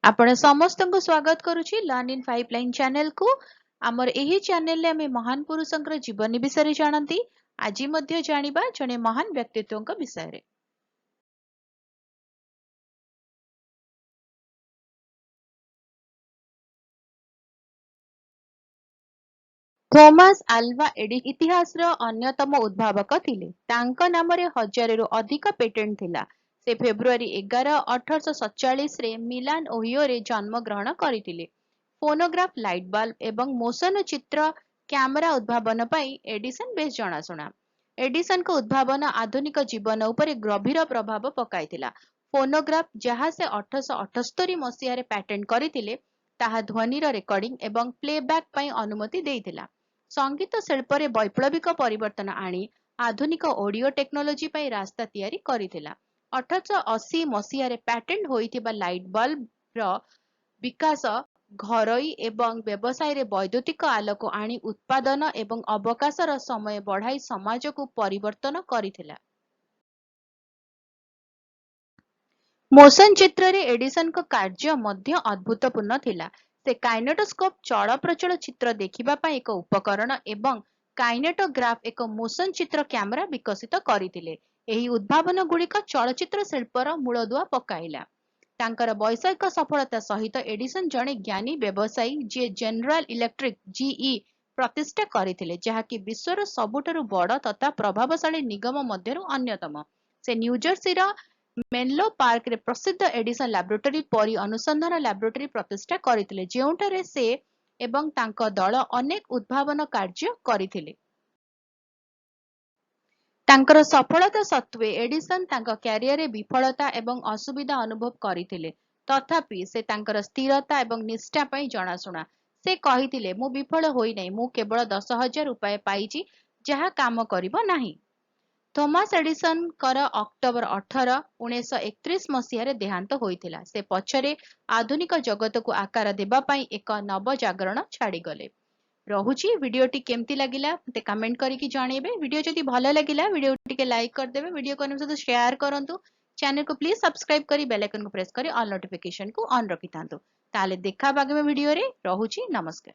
आपण समस्तଙ୍କୁ स्वागत करुछि learn in 5 line channel को। आमर एही चैनल ले हमें महान पुरुषंकर जीवनी विषय रे जानंती। आजि मध्ये जानिबा जने महान व्यक्तित्वंक विषय रे। थॉमस अल्वा एडिसन इतिहास रो अन्यतम उद्भावक थिले। तांका नाम रे हजार रो अधिक पेटेंट थिला। से फेब्रुआरी 11 1847 रे मिलान ओहियो रे जन्म ग्रहण करिथिले। फोनोग्राफ, लाइट बल्ब एवं मोशन चित्र कैमरा उद्भावन पाई एडिसन बेस जनाशुना। एडिसन को उद्भावन आधुनिक जीवन उपरे गंभीर प्रभाव पकाइथिला। फोनोग्राफ जहाँ से 1878 मसीह रे पैटेंट करिथिले ताहा ध्वनिर रेकर्डिंग एवं प्लेबैक पाई अनुमति देइथिला। संगीत शिल्प रे वैप्लविक परिवर्तन आनी आधुनिक ऑडियो टेक्नोलोजी पाई रास्ता तैयारी करिथिला। 1880 मसीह रे पैटेंट होइथिबा लाइट बल्ब रो विकास घरोई एवं व्यवसाय रे वैद्युतिक आलोक आनी उत्पादन एवं अवकाशर समय बढ़ाई समाज को परिवर्तन करिथिला। मोशन चित्र रे एडिसन को कार्य मध्य अद्भुतपूर्ण थिला। से काइनेटोस्कोप चलप्रचल चित्र देखिबा पई एक उपकरण एवं काइनेटोग्राफ एक मोशन चित्र कैमरा विकसित करिथिले। एही उद्भावन गुड़िक चलचित्र शिल्पर मूलदुआ पकाइला। तांकर वैषयिक सफलता सहित एडिसन जणे ज्ञानी व्यवसायी जे जनरल इलेक्ट्रिक जीई प्रतिष्ठा करिथिले, जहाँकि विश्वर सबुठारु बड़ तथा प्रभावशाली निगम मध्यरु अन्यतम। से न्यूजर्सी रा मेनलो पार्क रे प्रसिद्ध एडिसन लैबोरेटरी परि अनुसंधान लैबोरेटरी प्रतिष्ठा करिथिले, जेउठारे से एवं तांको दल अनेक उद्भावन कार्य करिथिले। तांकर सफलता सत्वे एडिसन तांका क्यारियर रे विफलता एवं असुविधा अनुभव करिथिले। तथापि से तांकर स्थिरता एवं निष्ठा पई जनाशुना। से कहिथिले मु विफल होई नै, मु केवल 10,000 उपाय पाइछि जहा काम करिबो नाही। थॉमस एडिसन कर अक्टोबर 18 1931 मसीह रे देहांत होइथिला। से पछरे आधुनिक जगत को आकार देबा पई एक नव जागरण छाड़ी गले। रहुची वीडियोटी केमती लगिला मते कमेंट करके जानइबे। वीडियो जदि भलो लगिला वीडियो टिके लाइक कर देबे, वीडियो को सहित शेयर करंतु। चैनल को प्लीज सब्सक्राइब करी बेल आइकन को प्रेस करी ऑल नोटिफिकेशन को ऑन रखितांतु। ताले देखा आगामी वीडियो रे। रहुची, नमस्कार।